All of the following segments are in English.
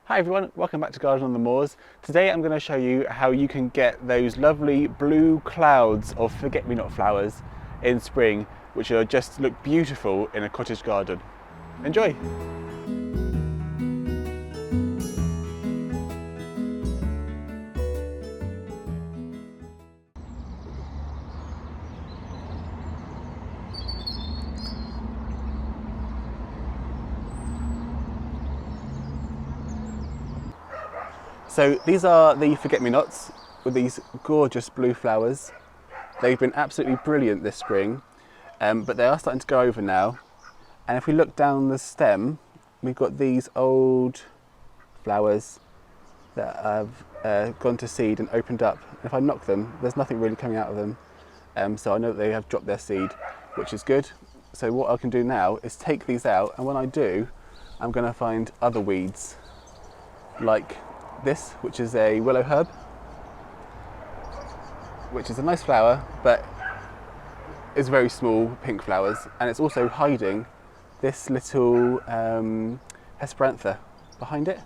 Hi everyone, welcome back to Garden on the Moors. Today I'm going to show you how you can get those lovely blue clouds of forget-me-not flowers in spring, which will just look beautiful in a cottage garden. Enjoy! So these are the forget-me-nots with these gorgeous blue flowers. They've been absolutely brilliant this spring, but they are starting to go over now. And if we look down the stem, we've got these old flowers that have gone to seed and opened up. If I knock them, there's nothing really coming out of them. So I know that they have dropped their seed, which is good. So what I can do now is take these out, and when I do, I'm going to find other weeds like this, which is a willow herb, which is a nice flower, but it's very small pink flowers, and it's also hiding this little Hesperantha behind it.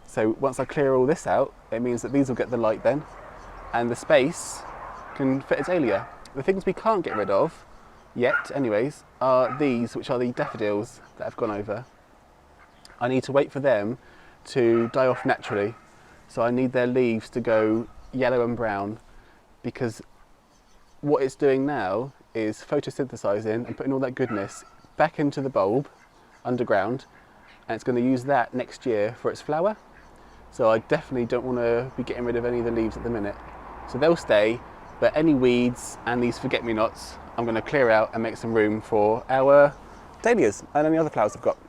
So once I clear all this out, it means that these will get the light then, and the space can fit azalea. The things we can't get rid of yet anyways are these, which are the daffodils that have gone over. I need to wait for them to die off naturally, so I need their leaves to go yellow and brown, because what it's doing now is photosynthesizing and putting all that goodness back into the bulb underground, and it's going to use that next year for its flower. So I definitely don't want to be getting rid of any of the leaves at the minute, so they'll stay, but any weeds and these forget-me-nots I'm going to clear out and make some room for our dahlias and any other flowers I've got.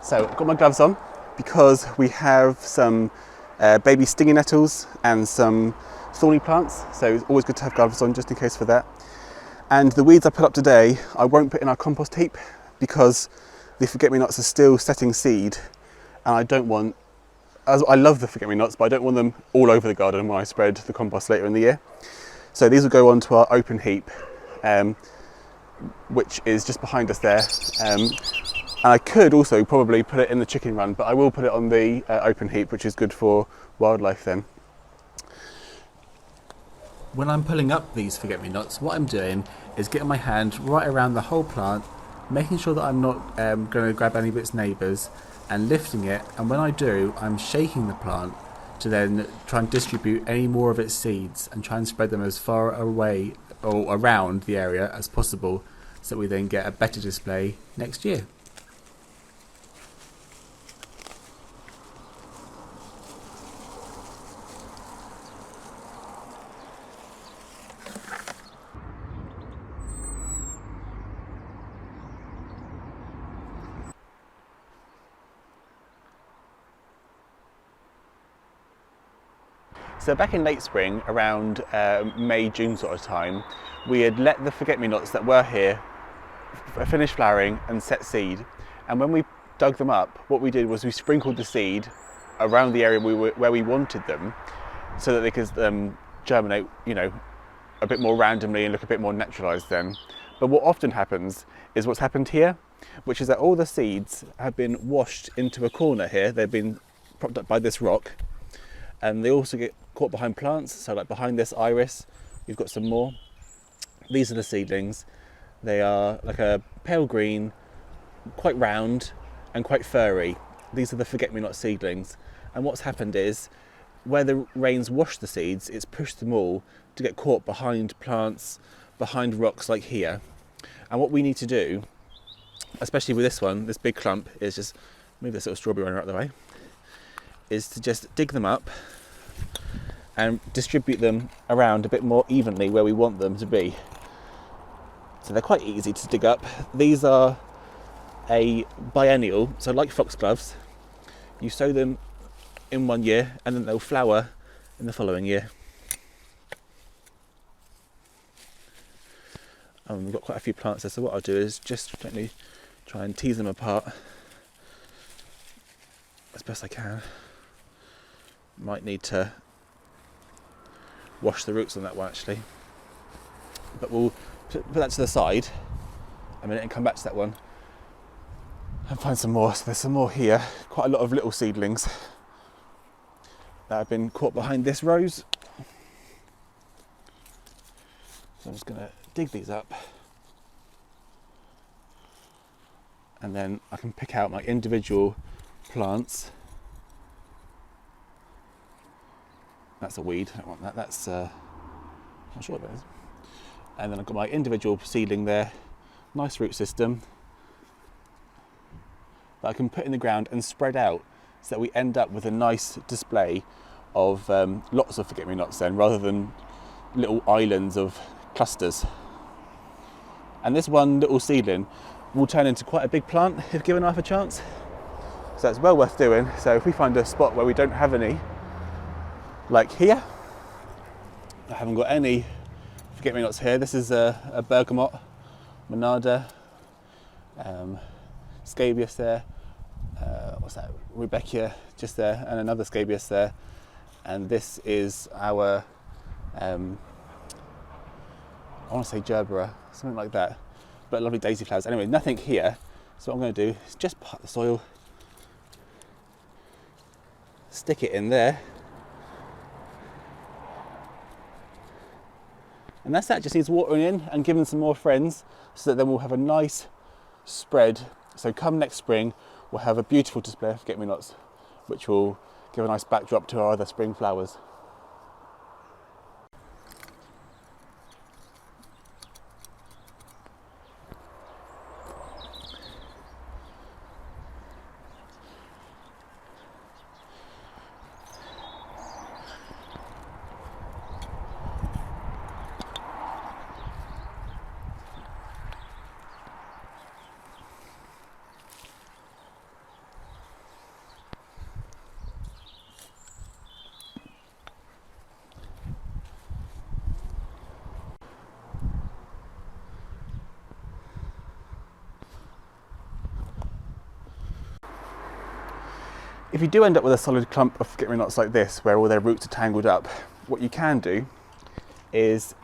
So I've got my gloves on because we have some baby stinging nettles and some thorny plants, so it's always good to have gloves on just in case for that. And the weeds I put up today I won't put in our compost heap because the forget-me-nots are still setting seed, and I don't want, I love the forget-me-nots, but I don't want them all over the garden when I spread the compost later in the year. So these will go onto our open heap, which is just behind us there. And I could also probably put it in the chicken run, but I will put it on the open heap, which is good for wildlife then. When I'm pulling up these forget-me-nots, what I'm doing is getting my hand right around the whole plant, making sure that I'm not going to grab any of its neighbours, and lifting it, and when I do, I'm shaking the plant to then try and distribute any more of its seeds and try and spread them as far away or around the area as possible, so that we then get a better display next year. So back in late spring, around May, June sort of time, we had let the forget-me-nots that were here finish flowering and set seed. And when we dug them up, what we did was we sprinkled the seed around the area where we wanted them, so that they could germinate, you know, a bit more randomly and look a bit more naturalised then. But what often happens is what's happened here, which is that all the seeds have been washed into a corner here. They've been propped up by this rock, and they also get caught behind plants. So like behind this iris, we've got some more. These are the seedlings. They are like a pale green, quite round and quite furry. These are the forget-me-not seedlings. And what's happened is, where the rains washed the seeds, it's pushed them all to get caught behind plants, behind rocks like here. And what we need to do, especially with this one, this big clump, is just move this little strawberry runner out of the way, is to just dig them up and distribute them around a bit more evenly where we want them to be. So they're quite easy to dig up. These are a biennial, so like foxgloves, you sow them in one year and then they'll flower in the following year. We've got quite a few plants there, so what I'll do is just gently try and tease them apart as best I can. Might need to wash the roots on that one actually, but we'll put that to the side a minute and come back to that one and find some more. So there's some more here, quite a lot of little seedlings that have been caught behind this rose. So I'm just going to dig these up and then I can pick out my individual plants. That's a weed, I don't want that, that's not sure what that is. And then I've got my individual seedling there, nice root system that I can put in the ground and spread out so that we end up with a nice display of lots of forget-me-nots then, rather than little islands of clusters. And this one little seedling will turn into quite a big plant if given half a chance. So that's well worth doing. So if we find a spot where we don't have any, like here, I haven't got any forget-me-nots here. This is a bergamot, monarda, scabious there, what's that, Rebecca just there, and another scabious there. And this is our, I want to say gerbera, something like that, but lovely daisy flowers. Anyway, nothing here. So what I'm going to do is just pot the soil, stick it in there, and that's that. Just needs watering in and giving some more friends, so that then we'll have a nice spread. So come next spring, we'll have a beautiful display of forget-me-nots, which will give a nice backdrop to our other spring flowers. If you do end up with a solid clump of forget-me-nots like this, where all their roots are tangled up, what you can do is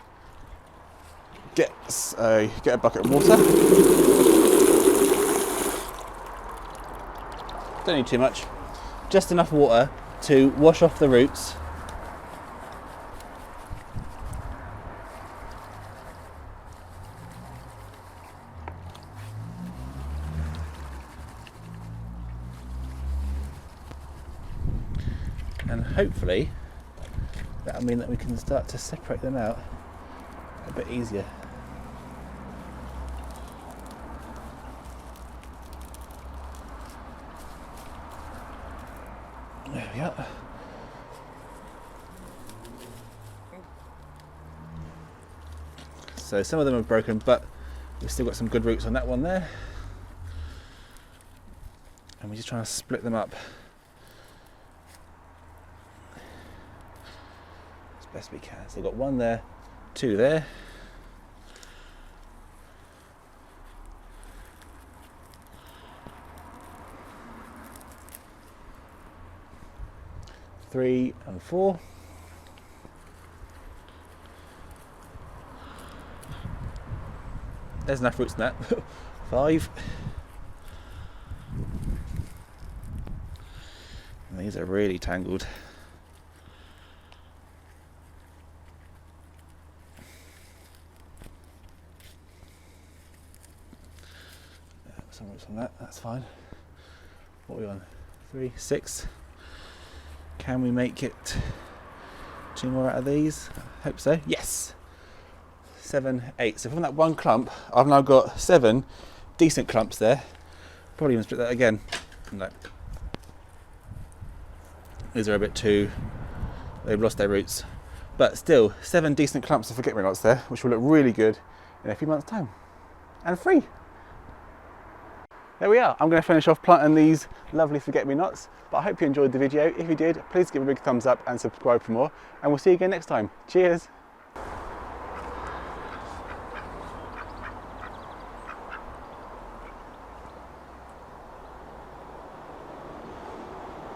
get a bucket of water. Don't need too much, just enough water to wash off the roots. And hopefully that'll mean that we can start to separate them out a bit easier. There we are. So some of them are broken, but we've still got some good roots on that one there. And we're just trying to split them up best we can. So we've got one there, two there. Three and four. There's enough roots in that. Five. And these are really tangled. Some roots on that, that's fine. What are we on? 3, 6. Can we make it 2 more out of these? I hope so. Yes! 7, 8. So from that one clump, I've now got 7 decent clumps there. Probably even split that again. No. These are a bit too, they've lost their roots. But still, 7 decent clumps of forget-me-nots there, which will look really good in a few months' time. And free. There we are. I'm going to finish off planting these lovely forget-me-nots, but I hope you enjoyed the video. If you did, please give a big thumbs up and subscribe for more, and we'll see you again next time. Cheers!